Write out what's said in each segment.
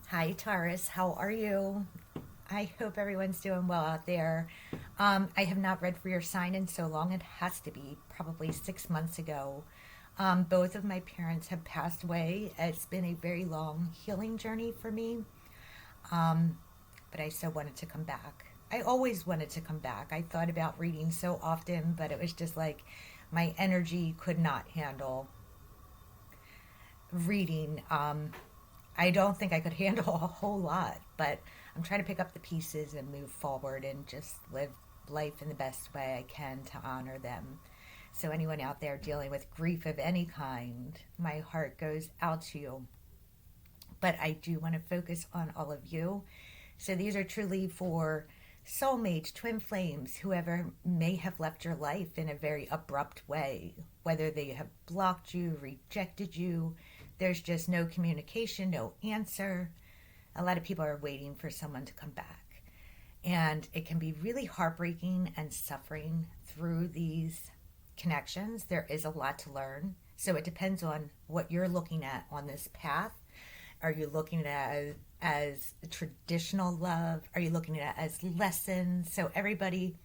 Hi, Taurus. How are you? I hope everyone's doing well out there. I have not read for your sign in so long. It has to be probably 6 months ago. Both of my parents have passed away. It's been a very long healing journey for me, but I still wanted to come back. I always wanted to come back. I thought about reading so often, but it was just like my energy could not handle reading. I don't think I could handle a whole lot, but I'm trying to pick up the pieces and move forward and just live life in the best way I can to honor them. So, anyone out there dealing with grief of any kind, my heart goes out to you. But I do want to focus on all of you. So, these are truly for soulmates, twin flames, whoever may have left your life in a very abrupt way, whether they have blocked you, rejected you, there's just no communication, no answer. A lot of people are waiting for someone to come back. And it can be really heartbreaking and suffering through these connections. There is a lot to learn. So it depends on what you're looking at on this path. Are you looking at it as traditional love? Are you looking at it as lessons? So everybody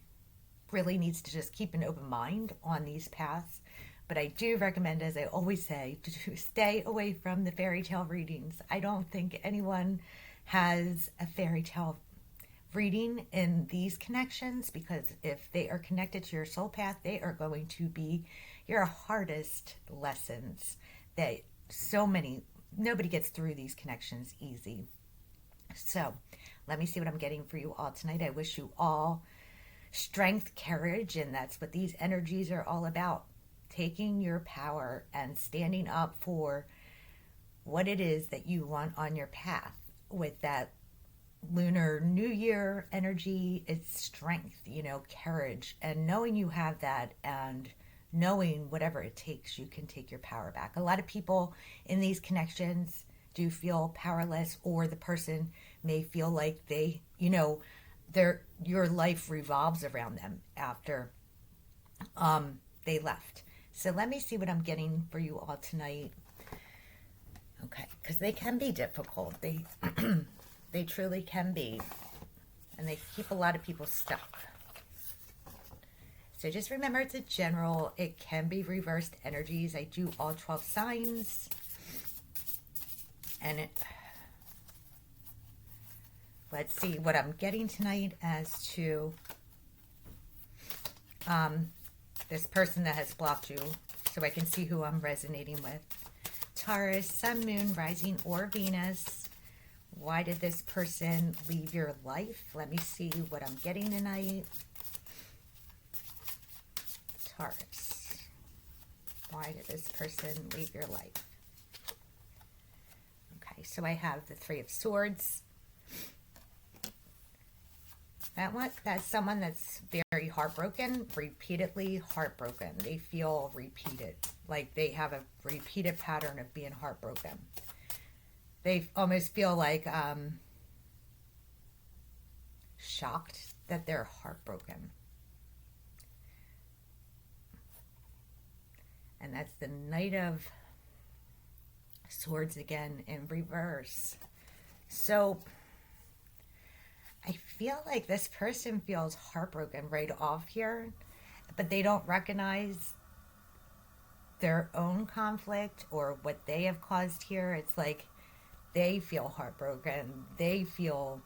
really needs to just keep an open mind on these paths. But I do recommend, as I always say, to stay away from the fairy tale readings. I don't think anyone has a fairy tale reading in these connections, because if they are connected to your soul path, they are going to be your hardest lessons. That so many, nobody gets through these connections easy. So let me see what I'm getting for you all tonight. I wish you all strength, courage, and that's what these energies are all about. Taking your power and standing up for what it is that you want on your path. With that lunar new year energy, it's strength, courage, and knowing you have that, and knowing whatever it takes, you can take your power back. A lot of people in these connections do feel powerless, or the person may feel like their your life revolves around them after they left. So let me see what I'm getting for you all tonight. Okay, because they can be difficult. They they truly can be, and they keep a lot of people stuck. So just remember, it's a general. It can be reversed energies. I do all 12 signs, and let's see what I'm getting tonight as to this person that has blocked you, so I can see who I'm resonating with. Taurus, Sun, Moon, Rising, or Venus. Why did this person leave your life? Let me see what I'm getting tonight. Taurus, why did this person leave your life? Okay, so I have the Three of Swords. That's someone that's very heartbroken, repeatedly heartbroken. They feel repeated, like they have a repeated pattern of being heartbroken. They almost feel like shocked that they're heartbroken. And that's the Knight of Swords again in reverse. So I feel like this person feels heartbroken right off here, but they don't recognize their own conflict or what they have caused here. It's like they feel heartbroken. They feel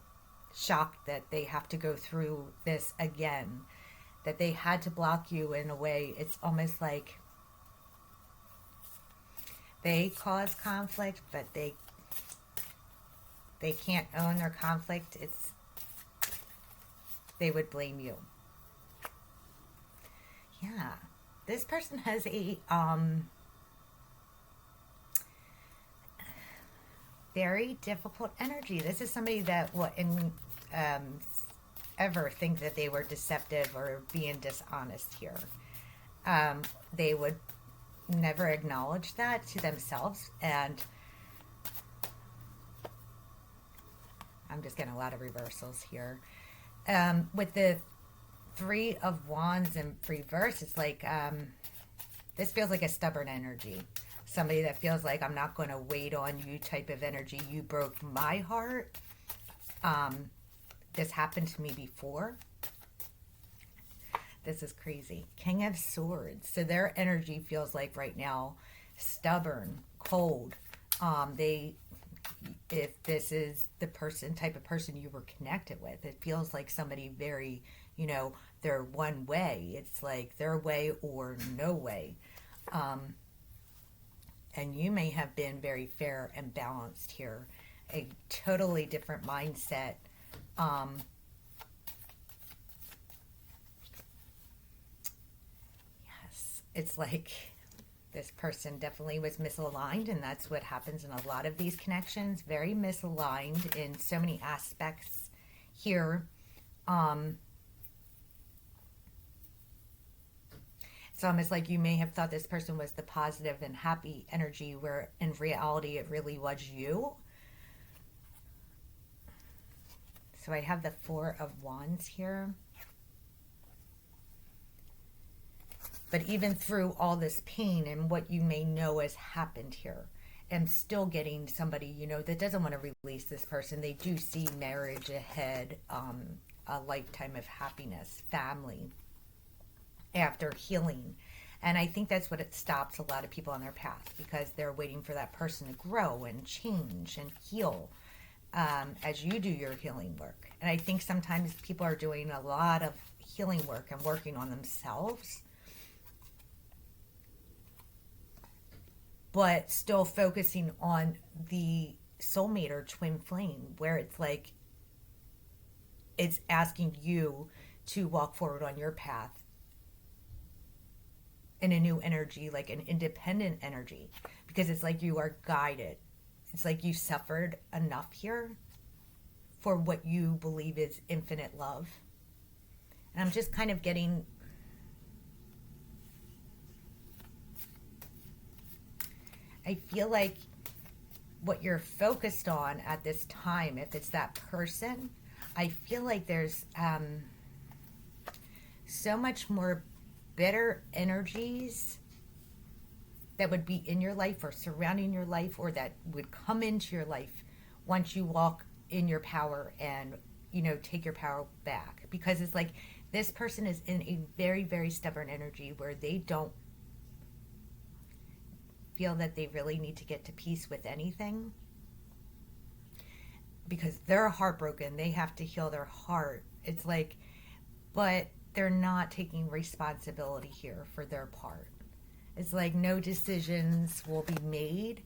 shocked that they have to go through this again, that they had to block you in a way. It's almost like they cause conflict, but they can't own their conflict. They would blame you. Yeah. This person has a very difficult energy. This is somebody that wouldn't ever think that they were deceptive or being dishonest here. They would never acknowledge that to themselves, and I'm just getting a lot of reversals here. With the Three of Wands in reverse, it's like this feels like a stubborn energy. somebody that feels like I'm not going to wait on you type of energy. You broke my heart. This happened to me before. This is crazy. King of Swords. So their energy feels like right now stubborn, cold. If this is the type of person you were connected with, it feels like somebody very, they're one way. It's like their way or no way. And you may have been very fair and balanced here. A totally different mindset. Yes, it's like this person definitely was misaligned, and that's what happens in a lot of these connections. Very misaligned in so many aspects here. It's almost like you may have thought this person was the positive and happy energy, where in reality it really was you. So I have the Four of Wands here. But even through all this pain and what you may know has happened here, I'm still getting somebody, that doesn't want to release this person. They do see marriage ahead, a lifetime of happiness, family, after healing. And I think that's what it stops a lot of people on their path, because they're waiting for that person to grow and change and heal as you do your healing work. And I think sometimes people are doing a lot of healing work and working on themselves, but still focusing on the soulmate or twin flame, where it's like it's asking you to walk forward on your path in a new energy, like an independent energy, because it's like you are guided. It's like you suffered enough here for what you believe is infinite love. And I'm just kind of getting, I feel like what you're focused on at this time, if it's that person, I feel like there's so much more bitter energies that would be in your life or surrounding your life, or that would come into your life once you walk in your power and, take your power back. Because it's like this person is in a very, very stubborn energy where they don't feel that they really need to get to peace with anything, because they're heartbroken. They have to heal their heart. It's like, but they're not taking responsibility here for their part. It's like no decisions will be made,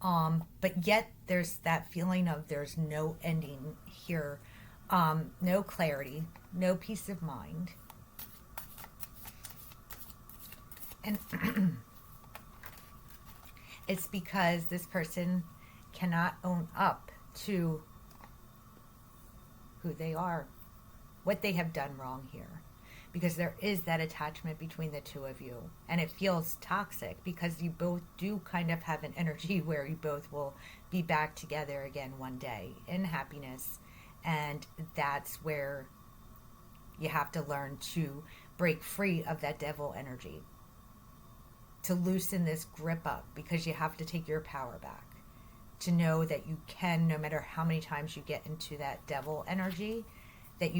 but yet there's that feeling of there's no ending here, no clarity, no peace of mind. And it's because this person cannot own up to who they are, what they have done wrong here. Because there is that attachment between the two of you. And it feels toxic, because you both do kind of have an energy where you both will be back together again one day in happiness. And that's where you have to learn to break free of that devil energy, to loosen this grip up, because you have to take your power back, to know that you can, no matter how many times you get into that devil energy, that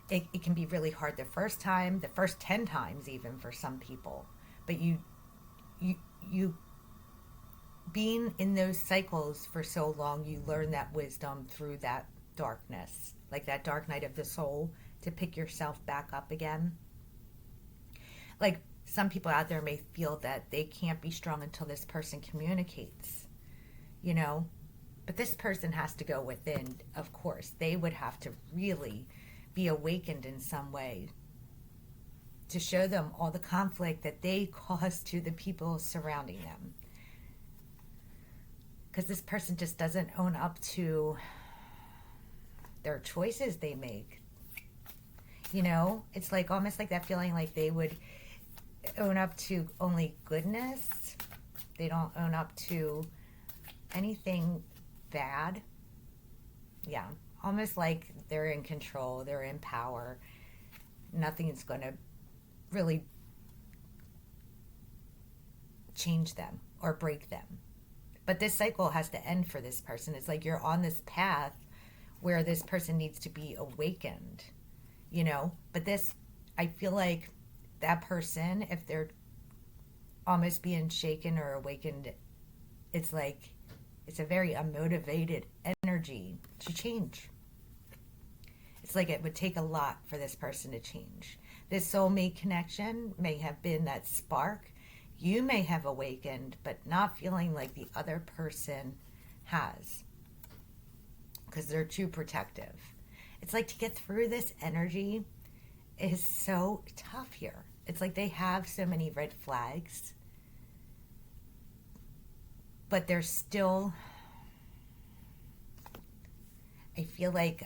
it can be really hard the first time, the first 10 times even for some people. But you being in those cycles for so long, you learn that wisdom through that darkness, like that dark night of the soul, to pick yourself back up again. Like some people out there may feel that they can't be strong until this person communicates, but this person has to go within, of course. They would have to really be awakened in some way to show them all the conflict that they cause to the people surrounding them. Because this person just doesn't own up to their choices they make. It's like almost like that feeling like they would own up to only goodness. They don't own up to anything bad. Yeah. Almost like they're in control, they're in power. Nothing's going to really change them or break them. But this cycle has to end for this person. It's like you're on this path where this person needs to be awakened, you know? But this, I feel like that person, if they're almost being shaken or awakened, it's like it's a very unmotivated energy to change. It's like it would take a lot for this person to change. This soulmate connection may have been that spark. You may have awakened, but not feeling like the other person has, because they're too protective. It's like to get through this energy is so tough here. It's like they have so many red flags, but they're still, I feel like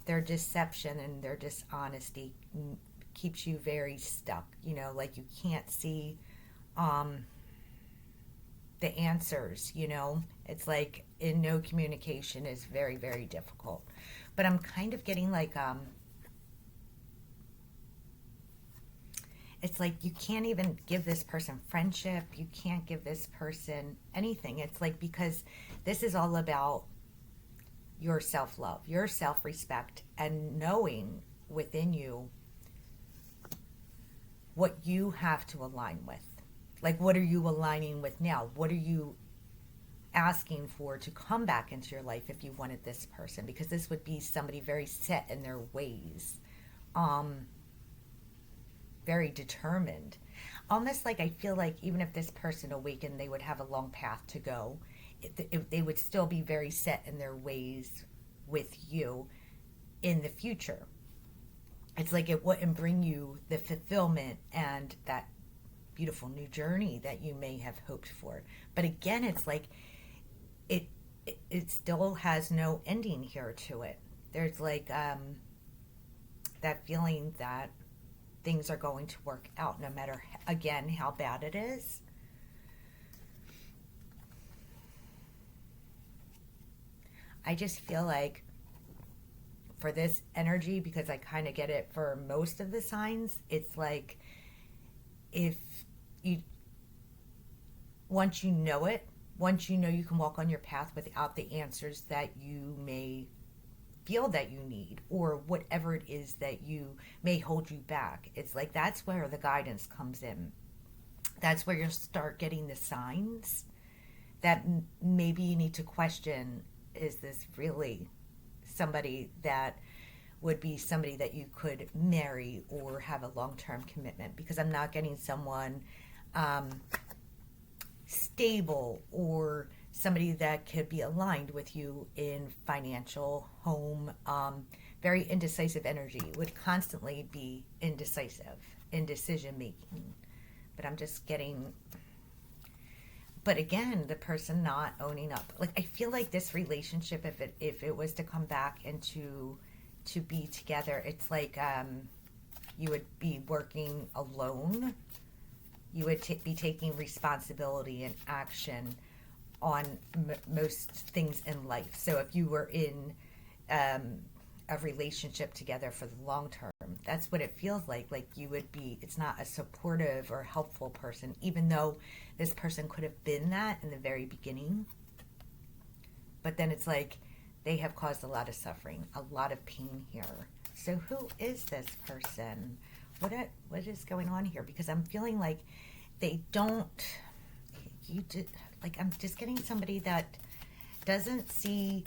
their deception and their dishonesty keeps you very stuck, you know, like you can't see the answers, you know. It's like in no communication is very, very difficult. But I'm kind of getting like it's like you can't even give this person friendship, you can't give this person anything. It's like, because this is all about your self-love, your self-respect, and knowing within you what you have to align with. Like, what are you aligning with now? What are you asking for to come back into your life if you wanted this person? Because this would be somebody very set in their ways, very determined. Almost like I feel like even if this person awakened, they would have a long path to go. They would still be very set in their ways with you in the future. It's like it wouldn't bring you the fulfillment and that beautiful new journey that you may have hoped for. But again, it's like it still has no ending here to it. There's like that feeling that things are going to work out no matter, again, how bad it is. I just feel like for this energy, because I kind of get it for most of the signs, it's like if you, once you know it, once you know you can walk on your path without the answers that you may feel that you need, or whatever it is that you may hold you back, it's like that's where the guidance comes in. That's where you'll start getting the signs that maybe you need to question, is this really somebody that would be somebody that you could marry or have a long-term commitment? Because I'm not getting someone stable or somebody that could be aligned with you in financial, home, very indecisive energy, would constantly be indecisive in decision making. But I'm just getting, but again, the person not owning up. Like, I feel like this relationship, if it was to come back and to be together, it's like you would be working alone. You would be taking responsibility and action on most things in life. So if you were in a relationship together for the long term, that's what it feels like. Like you would be, it's not a supportive or helpful person, even though this person could have been that in the very beginning. But then it's like they have caused a lot of suffering, a lot of pain here. So who is this person? What is going on here? Because I'm feeling like they don't, like I'm just getting somebody that doesn't see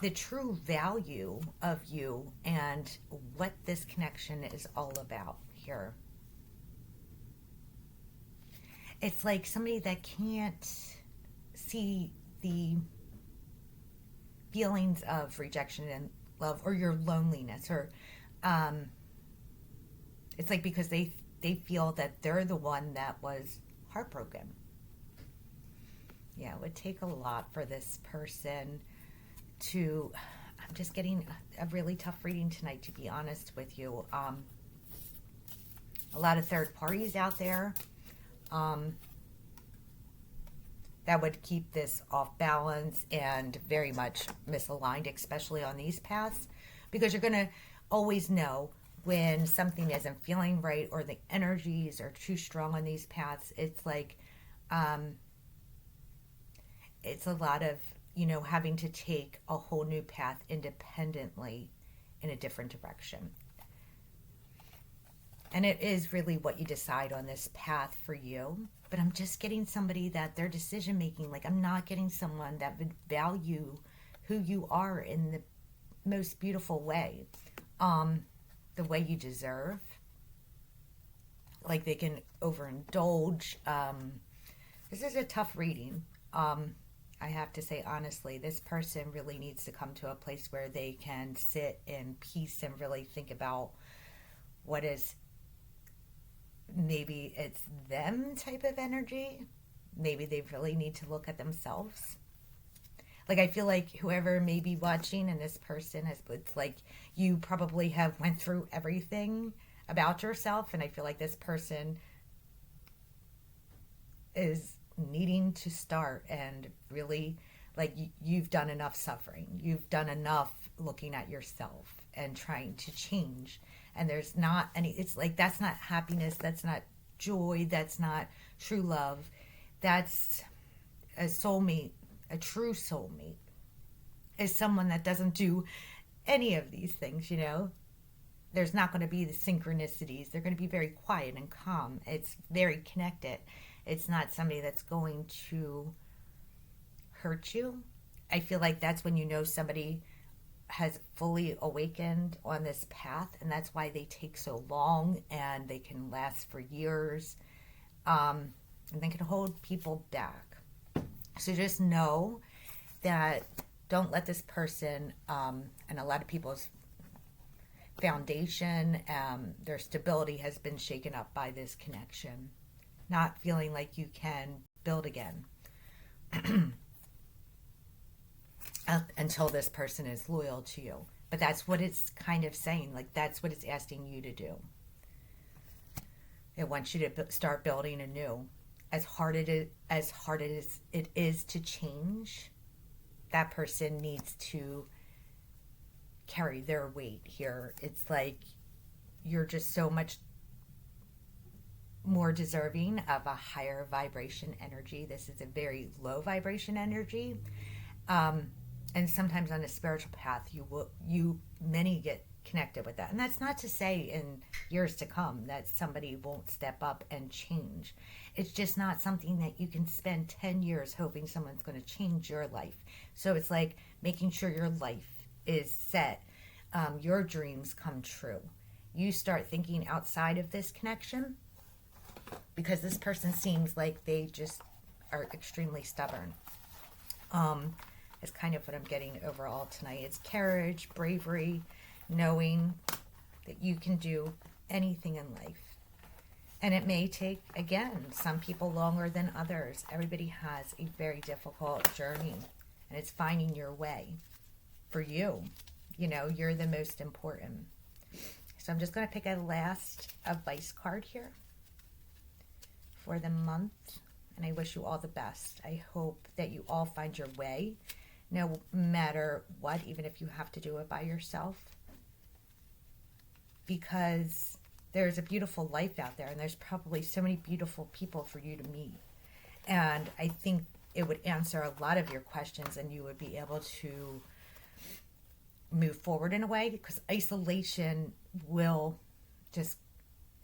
the true value of you and what this connection is all about here. It's like somebody that can't see the feelings of rejection and love, or your loneliness, or it's like because they feel that they're the one that was heartbroken. Yeah, it would take a lot for this person to, I'm just getting a really tough reading tonight, to be honest with you. A lot of third parties out there that would keep this off balance and very much misaligned, especially on these paths, because you're going to always know when something isn't feeling right or the energies are too strong on these paths, it's like um, it's a lot of, having to take a whole new path independently in a different direction. And it is really what you decide on this path for you. But I'm just getting somebody that their decision making, like, I'm not getting someone that would value who you are in the most beautiful way, um, the way you deserve. Like, they can overindulge. This is a tough reading. I have to say, honestly, this person really needs to come to a place where they can sit in peace and really think about what is, maybe it's them type of energy. Maybe they really need to look at themselves. Like, I feel like whoever may be watching and this person has, it's like you probably have went through everything about yourself, and I feel like this person is needing to start and really, like, you've done enough suffering, you've done enough looking at yourself and trying to change, and there's not any, it's like that's not happiness, that's not joy, that's not true love. That's a soulmate. A true soulmate is someone that doesn't do any of these things. There's not going to be the synchronicities. They're going to be very quiet and calm. It's very connected. It's not somebody that's going to hurt you. I feel like that's when you know somebody has fully awakened on this path, and that's why they take so long and they can last for years, and they can hold people back. So just know that don't let this person, and a lot of people's foundation, their stability has been shaken up by this connection, not feeling like you can build again until this person is loyal to you. But that's what it's kind of saying. Like, that's what it's asking you to do. It wants you to start building anew. As hard as it is to change, that person needs to carry their weight here. It's like you're just so much more deserving of a higher vibration energy. This is a very low vibration energy. And sometimes on a spiritual path, many get connected with that. And that's not to say in years to come that somebody won't step up and change. It's just not something that you can spend 10 years hoping someone's going to change your life. So it's like making sure your life is set, your dreams come true. You start thinking outside of this connection, because this person seems like they just are extremely stubborn. Is kind of what I'm getting overall tonight. It's courage, bravery, knowing that you can do anything in life. And it may take, again, some people longer than others. Everybody has a very difficult journey, and it's finding your way for you. You're the most important. So I'm just going to pick a last advice card here for the month, and I wish you all the best. I hope that you all find your way, no matter what, even if you have to do it by yourself, because there's a beautiful life out there, and there's probably so many beautiful people for you to meet. And I think it would answer a lot of your questions, and you would be able to move forward in a way, because isolation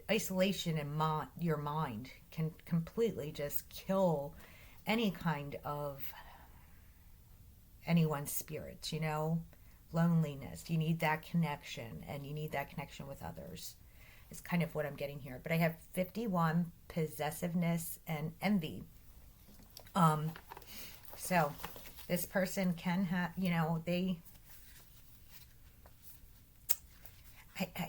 in your mind can completely just kill any kind of anyone's spirits, loneliness. You need that connection, and you need that connection with others. Is kind of what I'm getting here. But I have 51, possessiveness and envy. So this person can have, I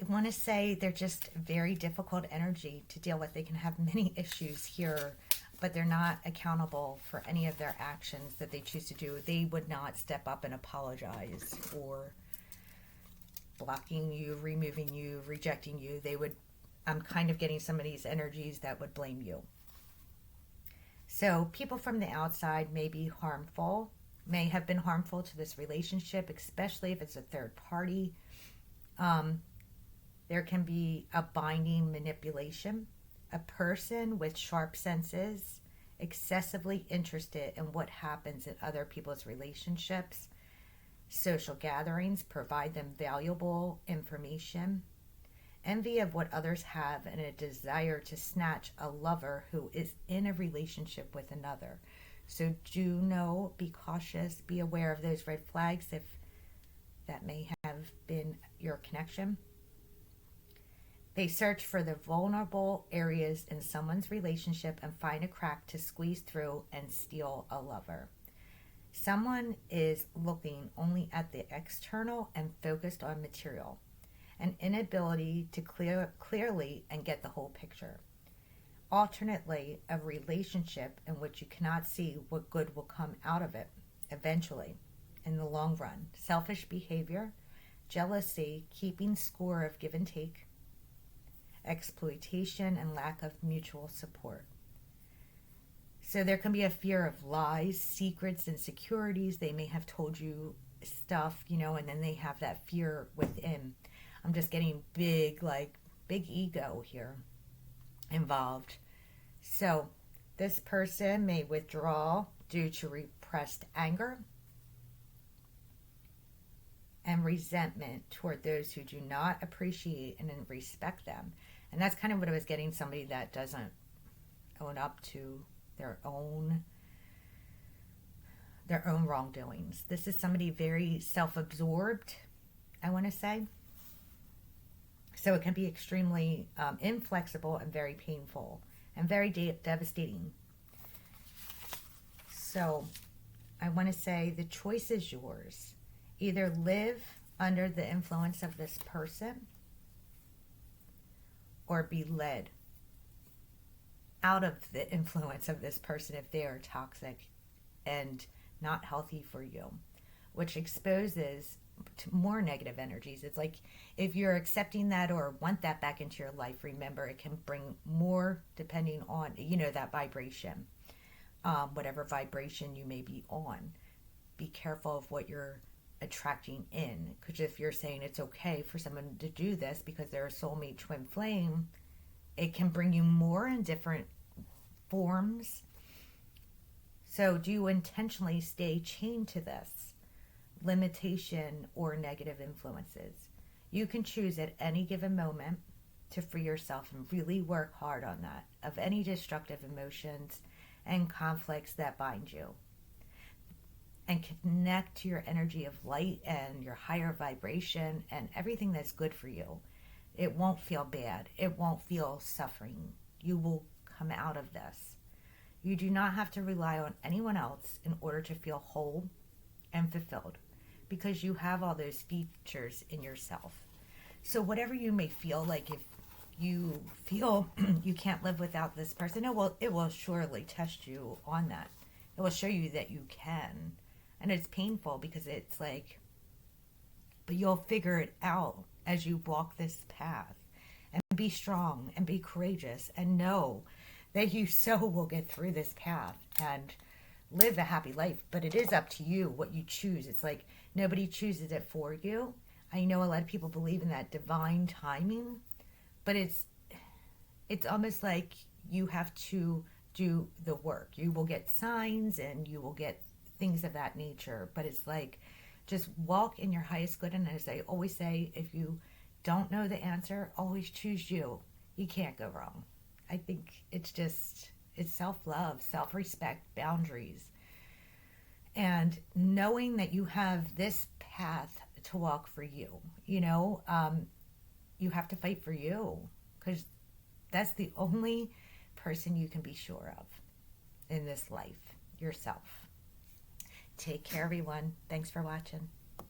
want to say they're just very difficult energy to deal with. They can have many issues here, but they're not accountable for any of their actions that they choose to do. They would not step up and apologize for blocking you, removing you, rejecting you. I'm kind of getting some of these energies that would blame you. So people from the outside may have been harmful to this relationship, especially if it's a third party. There can be a binding manipulation, a person with sharp senses, excessively interested in what happens in other people's relationships. Social gatherings provide them valuable information. Envy of what others have and a desire to snatch a lover who is in a relationship with another. So do know, be cautious, be aware of those red flags if that may have been your connection. They search for the vulnerable areas in someone's relationship and find a crack to squeeze through and steal a lover. Someone is looking only at the external and focused on material, an inability to clearly and get the whole picture. Alternately, a relationship in which you cannot see what good will come out of it eventually in the long run. Selfish behavior, jealousy, keeping score of give and take, exploitation, and lack of mutual support. So there can be a fear of lies, secrets, insecurities. They may have told you stuff, and then they have that fear within. I'm just getting big ego here involved. So this person may withdraw due to repressed anger and resentment toward those who do not appreciate and respect them. And that's kind of what I was getting, somebody that doesn't own up to their own wrongdoings. This is somebody very self-absorbed, I want to say. So it can be extremely inflexible and very painful and very devastating. So I want to say the choice is yours. Either live under the influence of this person or be led out of the influence of this person if they are toxic and not healthy for you, which exposes to more negative energies. It's like if you're accepting that or want that back into your life, remember it can bring more depending on, that vibration, whatever vibration you may be on. Be careful of what you're attracting in, because if you're saying it's okay for someone to do this because they're a soulmate twin flame, it can bring you more in different forms. So do you intentionally stay chained to this limitation or negative influences? You can choose at any given moment to free yourself and really work hard on that, of any destructive emotions and conflicts that bind you, and connect to your energy of light and your higher vibration and everything that's good for you. It won't feel bad. It won't feel suffering. You will come out of this. You do not have to rely on anyone else in order to feel whole and fulfilled, because you have all those features in yourself. So whatever you may feel like, if you feel you can't live without this person, it will surely test you on that. It will show you that you can. And it's painful because it's like, but you'll figure it out as you walk this path, and be strong and be courageous and know that you so will get through this path and live a happy life. But it is up to you what you choose. It's like nobody chooses it for you. I know a lot of people believe in that divine timing, but it's almost like you have to do the work. You will get signs and you will get things of that nature, but it's like, just walk in your highest good. And as I always say, if you don't know the answer, always choose you. You can't go wrong. I think it's self-love, self-respect, boundaries, and knowing that you have this path to walk for you. You have to fight for you, because that's the only person you can be sure of in this life, yourself. Take care, everyone. Thanks for watching.